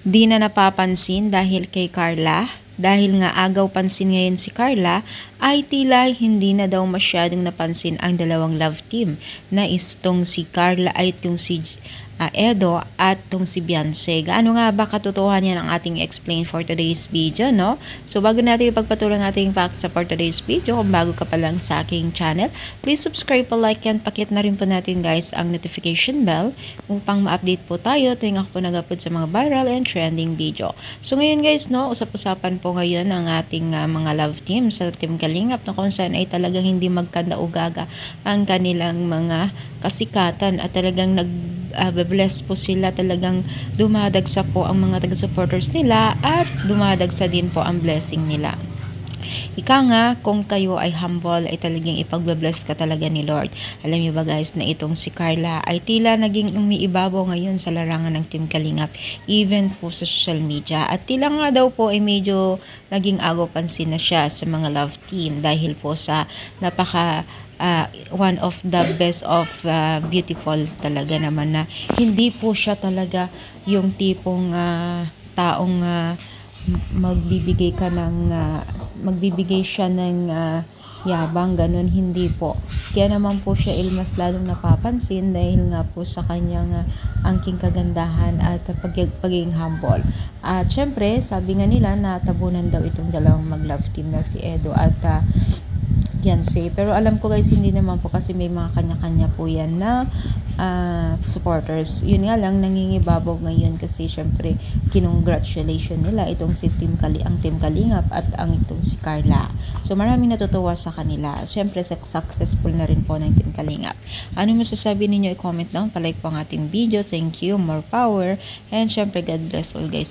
di na napapansin dahil kay Carla. Dahil nga agaw pansin ngayon si Carla, ay tila hindi na daw masyadong napansin ang dalawang love team na itong si Carla ay itong si Edo at tong si Beyonce. Gaano nga ba katotohanan yan ang ating explain for today's video, no? So bago natin ipagpatuloy ang ating facts for today's video, kung bago ka pa lang sa aking channel, please subscribe po, like yan, pakit na rin po natin guys ang notification bell upang ma-update po tayo tuwing ako po nag-upload sa mga viral and trending video. So ngayon guys, no, usap-usapan po ngayon ang ating mga love team sa Team Kalingap na kung saan ay talagang hindi magkanda-ugaga ang kanilang mga kasikatan at talagang bless po sila, talagang dumadagsa po ang mga taga-supporters nila at dumadagsa din po ang blessing nila. Ika nga, kung kayo ay humble, ay talagang ipagbe-bless ka talaga ni Lord. Alam niyo ba guys na itong si Carla ay tila naging umiibabaw ngayon sa larangan ng Team Kalingap, even po sa social media. At tila nga daw po ay medyo naging agaw pansin na siya sa mga love team dahil po sa napaka one of the best of beautiful talaga naman na hindi po siya talaga yung tipong taong magbibigay siya ng yabang, ganun, hindi po. Kaya naman po siya mas lalong napapansin dahil nga po sa kanyang angking kagandahan at pagiging humble. At syempre, sabi nga nila na tabunan daw itong dalawang mag-love team na si Edo at Beyonce. Pero alam ko guys, hindi naman po kasi may mga kanya-kanya po yan na supporters. Yun nga lang, nangingibabaw ngayon kasi syempre kinongratulation nila itong si Team Kalingap at ang itong si Carla. So maraming natutuwa sa kanila. Syempre successful na rin po ng Team Kalingap. Ano masasabi ninyo? I-comment down, palike po ang ating video. Thank you, more power, and syempre God bless all guys.